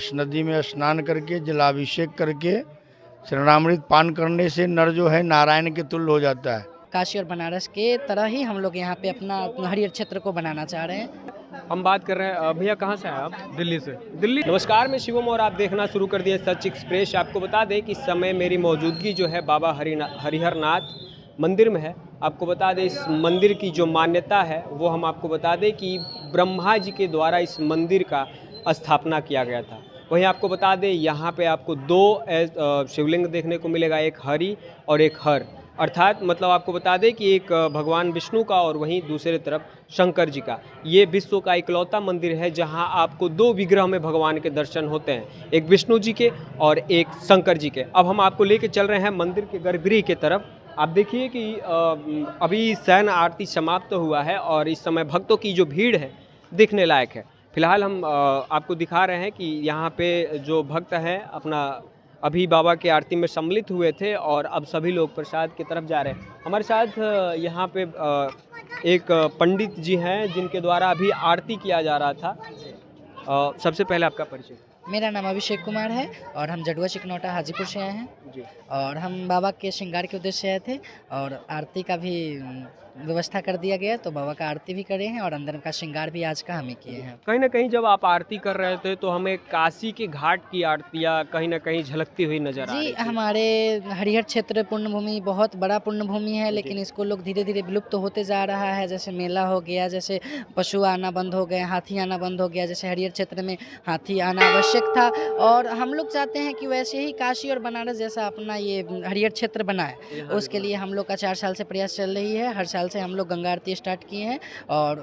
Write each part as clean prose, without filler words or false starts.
इस नदी में स्नान करके जलाभिषेक करके चरणामृत पान करने से नर जो है नारायण के तुल्य हो जाता है। काशी और बनारस के तरह ही हम लोग यहाँ पे अपना हरियर क्षेत्र को बनाना चाह रहे हैं। हम बात कर रहे हैं, भैया कहाँ से हैं आप? दिल्ली से। दिल्ली। नमस्कार, मैं शिवम और आप देखना शुरू कर दिए सच एक्सप्रेस। आपको बता दें कि इस समय मेरी मौजूदगी जो है बाबा हरिहरनाथ मंदिर में है। आपको बता दें इस मंदिर की जो मान्यता है वो हम आपको बता दें कि ब्रह्मा जी के द्वारा इस मंदिर का स्थापना किया गया था। वहीं आपको बता दें यहाँ पे आपको दो शिवलिंग देखने को मिलेगा, एक हरि और एक हर, अर्थात मतलब आपको बता दें कि एक भगवान विष्णु का और वहीं दूसरे तरफ शंकर जी का। ये विश्व का इकलौता मंदिर है जहां आपको दो विग्रह में भगवान के दर्शन होते हैं, एक विष्णु जी के और एक शंकर जी के। अब हम आपको लेके चल रहे हैं मंदिर के गर्भगृह की तरफ। आप देखिए कि अभी शयन आरती समाप्त हुआ है और इस समय भक्तों की जो भीड़ है देखने लायक है। फिलहाल हम आपको दिखा रहे हैं कि यहाँ पे जो भक्त हैं अपना अभी बाबा की आरती में सम्मिलित हुए थे और अब सभी लोग प्रसाद की तरफ जा रहे हैं। हमारे साथ यहाँ पे एक पंडित जी हैं जिनके द्वारा अभी आरती किया जा रहा था। सबसे पहले आपका परिचय। मेरा नाम अभिषेक कुमार है और हम जडुआ चिकनौटा हाजीपुर से आए हैं जी। और हम बाबा के श्रृंगार के उद्देश्य से आए थे और आरती का भी व्यवस्था कर दिया गया, तो बाबा का आरती भी करे हैं और अंदर का श्रृंगार भी आज का हम ही किए हैं। कहीं ना कहीं जब आप आरती कर रहे थे तो हमें काशी के घाट की आरतियाँ कहीं ना कहीं झलकती हुई नजर आ रही जी, थी। हमारे हरिहर क्षेत्र पुण्य भूमि बहुत बड़ा पुण्य भूमि है, लेकिन इसको लोग धीरे धीरे विलुप्त होते जा रहा है। जैसे मेला हो गया, जैसे पशु आना बंद हो गए, हाथी आना बंद हो गया। जैसे हरिहर क्षेत्र में हाथी आना आवश्यक था और हम लोग चाहते हैं कि वैसे ही काशी और बनारस जैसा अपना ये हरिहर क्षेत्र बनाए। उसके लिए हम लोग का 4 साल से प्रयास चल रही है। हर साल से हम लोग गंगा आरती स्टार्ट किए हैं और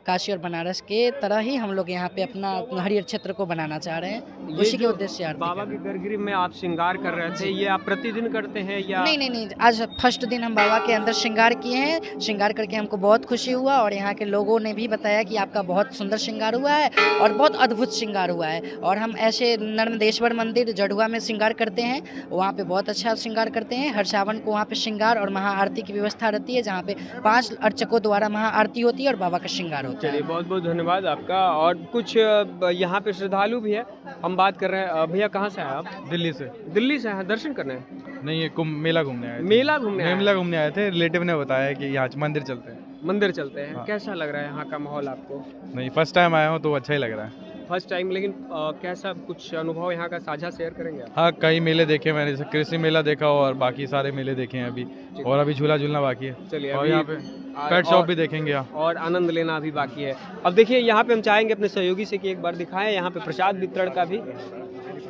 काशी और बनारस के तरह ही हम लोग यहाँ पे अपना हरिहर क्षेत्र को बनाना चाह रहे हैं। उसी के उद्देश्य से आरती बाबा के गर्भगृह में आप श्रृंगार कर रहे थे, ये आप प्रतिदिन करते हैं या? नहीं, आज फर्स्ट दिन हम बाबा के अंदर श्रृंगार किए हैं। श्रृंगार करके हमको बहुत खुशी हुआ और यहाँ के लोगों ने भी बताया कि आपका बहुत सुंदर श्रृंगार हुआ है और बहुत अद्भुत श्रृंगार हुआ है। और हम ऐसे नर्मदेश्वर मंदिर जडुआ में श्रृंगार करते हैं, वहाँ पे बहुत अच्छा श्रृंगार करते हैं। हर सावन को वहाँ पे श्रृंगार और महाआरती की व्यवस्था रहती है, जहाँ पे 5 अर्चकों द्वारा महाआरती होती है और बाबा का श्रृंगार होता है। चलिए, बहुत बहुत धन्यवाद आपका। और कुछ यहाँ पे श्रद्धालु भी है, हम बात कर रहे हैं। भैया कहाँ से हैं आप? दिल्ली से। दिल्ली से हैं, दर्शन करने? नहीं, ये मेला घूमने आए थे। मेला घूमने आए? मेला घूमने आए थे। रिलेटिव ने बताया कि यहाँ मंदिर चलते हैं। मंदिर चलते हैं। हाँ। कैसा लग रहा है यहाँ का माहौल आपको? नहीं, फर्स्ट टाइम आया हूँ तो अच्छा ही लग रहा है। फर्स्ट टाइम, लेकिन कैसा कुछ अनुभव यहाँ का साझा शेयर करेंगे आप? हाँ, कई मेले देखे मैंने, जैसे कृषि मेला देखा और बाकी सारे मेले देखे हैं अभी, और अभी झूला झूलना बाकी है। चलिए, और अभी यहाँ पे पेट शॉप भी देखेंगे यहाँ। और आनंद लेना अभी बाकी है। अब देखिए यहाँ पे हम चाहेंगे अपने सहयोगी से कि एक बार दिखाएं। यहाँ पे प्रसाद वितरण का भी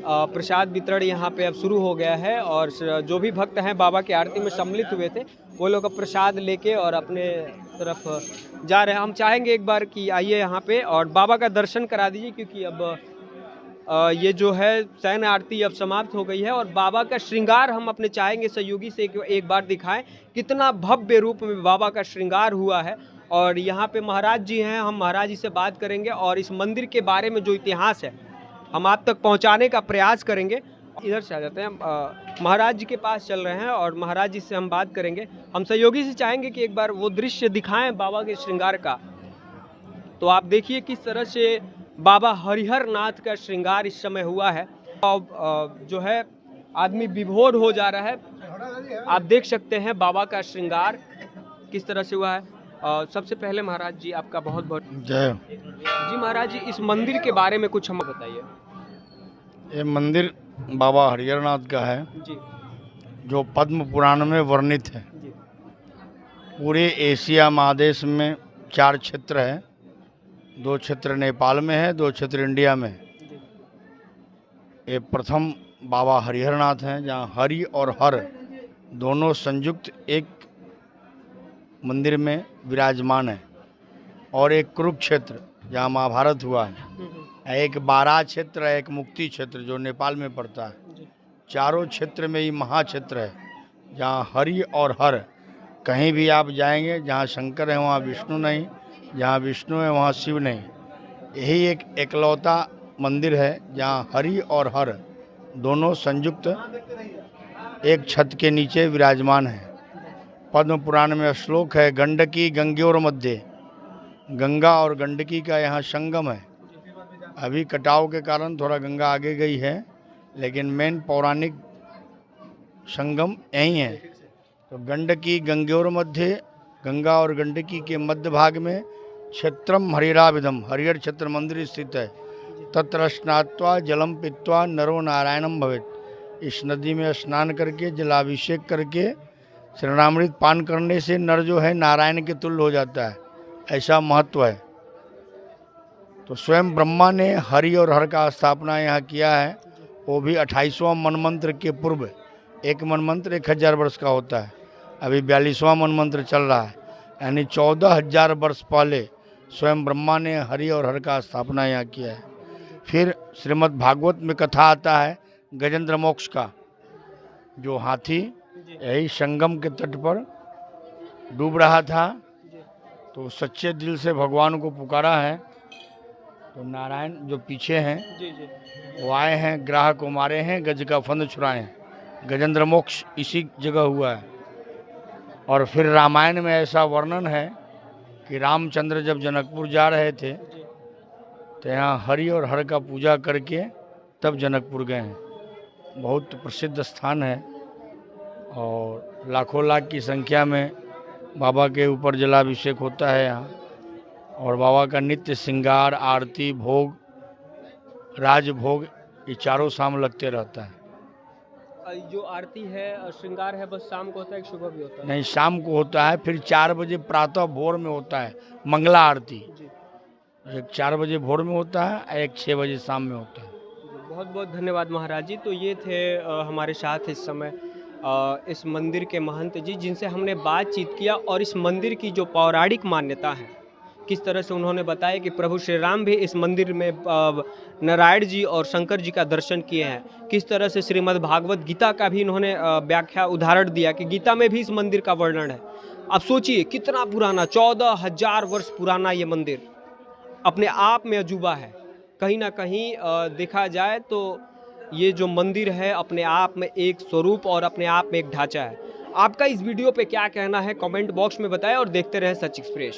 प्रसाद वितरण यहाँ पे अब शुरू हो गया है और जो भी भक्त हैं बाबा की आरती में सम्मिलित हुए थे वो लोग अब प्रसाद लेके और अपने तरफ जा रहे हैं। हम चाहेंगे एक बार कि आइए यहाँ पे और बाबा का दर्शन करा दीजिए, क्योंकि अब ये जो है शयन आरती अब समाप्त हो गई है और बाबा का श्रृंगार हम अपने चाहेंगे सहयोगी से एक बार दिखाएं, कितना भव्य रूप में बाबा का श्रृंगार हुआ है। और यहाँ पे महाराज जी हैं, हम महाराज जी से बात करेंगे और इस मंदिर के बारे में जो इतिहास है हम आप तक पहुँचाने का प्रयास करेंगे। इधर से आ जाते हैं, महाराज जी के पास चल रहे हैं और महाराज जी से हम बात करेंगे। हम सहयोगी से चाहेंगे कि एक बार वो दृश्य दिखाएं बाबा के श्रृंगार का। तो आप देखिए किस तरह से बाबा हरिहरनाथ का श्रृंगार इस समय हुआ है और जो है आदमी विभोर हो जा रहा है। आप देख सकते हैं बाबा का श्रृंगार किस तरह से हुआ है। सबसे पहले महाराज जी आपका बहुत बहुत जय। जी महाराज जी, इस मंदिर के बारे में कुछ हमें बताइए। ये मंदिर बाबा हरिहरनाथ का है जी जो पद्म पुराण में वर्णित है। जी पूरे एशिया महादेश में 4 क्षेत्र है, 2 क्षेत्र नेपाल में है, 2 क्षेत्र इंडिया में है। ये प्रथम बाबा हरिहरनाथ हैं जहाँ हरि और हर दोनों संयुक्त एक मंदिर में विराजमान है। और एक कुरुक्षेत्र जहाँ महाभारत हुआ है, एक बाराह क्षेत्र है, एक मुक्ति क्षेत्र जो नेपाल में पड़ता है। चारों क्षेत्र में ही महाक्षेत्र है जहाँ हरि और हर, कहीं भी आप जाएंगे जहाँ शंकर है वहाँ विष्णु नहीं, जहाँ विष्णु है वहाँ शिव नहीं। यही एक एकलौता मंदिर है जहाँ हरि और हर दोनों संयुक्त एक छत के नीचे विराजमान है। पद्म पुराण में श्लोक है, गंडकी गंगोर मध्य, गंगा और गंडकी का यहाँ संगम है। अभी कटाव के कारण थोड़ा गंगा आगे गई है, लेकिन मेन पौराणिक संगम यहीं है। तो गंडकी गंगोर मध्य, गंगा और गंडकी के मध्य भाग में क्षेत्रम हरिराविधम, हरिहर क्षेत्र मंदिर स्थित है। तत्र स्नात्वा जलम पीत्वा नरो नारायणम भवेत्। इस नदी में स्नान करके जलाभिषेक करके शरणामृत पान करने से नर जो है नारायण के तुल्य हो जाता है, ऐसा महत्व है। तो स्वयं ब्रह्मा ने हरि और हर का स्थापना यहाँ किया है, वो भी 28वां मनमंत्र के पूर्व। एक मनमंत्र 1000 वर्ष का होता है, अभी 42वां मनमंत्र चल रहा है, यानी 14,000 वर्ष पहले स्वयं ब्रह्मा ने हरि और हर का स्थापना यहाँ किया है। फिर श्रीमद् भागवत में कथा आता है गजेंद्र मोक्ष का, जो हाथी यही संगम के तट पर डूब रहा था, तो सच्चे दिल से भगवान को पुकारा है। तो नारायण जो पीछे हैं वो आए हैं, ग्राह को मारे हैं, गज का फंद छुड़ाए हैं। गजेंद्र मोक्ष इसी जगह हुआ है। और फिर रामायण में ऐसा वर्णन है कि रामचंद्र जब जनकपुर जा रहे थे तो यहाँ हरि और हर का पूजा करके तब जनकपुर गए हैं। बहुत प्रसिद्ध स्थान है और लाखों लाख की संख्या में बाबा के ऊपर जलाभिषेक होता है यहाँ। और बाबा का नित्य श्रृंगार, आरती, भोग, राजभोग ये चारों शाम लगते रहता है। जो आरती है, श्रृंगार है, बस शाम को होता है कि सुबह भी होता है? नहीं, शाम को होता है, फिर 4 बजे प्रातः भोर में होता है मंगला आरती। एक 4 बजे भोर में होता है, एक 6 बजे शाम में होता है। बहुत बहुत धन्यवाद महाराज जी। तो ये थे हमारे साथ इस समय इस मंदिर के महंत जी, जिनसे हमने बातचीत किया और इस मंदिर की जो पौराणिक मान्यता है, किस तरह से उन्होंने बताया कि प्रभु श्री राम भी इस मंदिर में नारायण जी और शंकर जी का दर्शन किए हैं। किस तरह से श्रीमद् भागवत गीता का भी इन्होंने व्याख्या उदाहरण दिया कि गीता में भी इस मंदिर का वर्णन है। अब सोचिए कितना पुराना, 14,000 वर्ष पुराना ये मंदिर अपने आप में अजूबा है। कहीं ना कहीं देखा जाए तो ये जो मंदिर है अपने आप में एक स्वरूप और अपने आप में एक ढांचा है। आपका इस वीडियो पे क्या कहना है कमेंट बॉक्स में बताएं और देखते रहें सच एक्सप्रेस।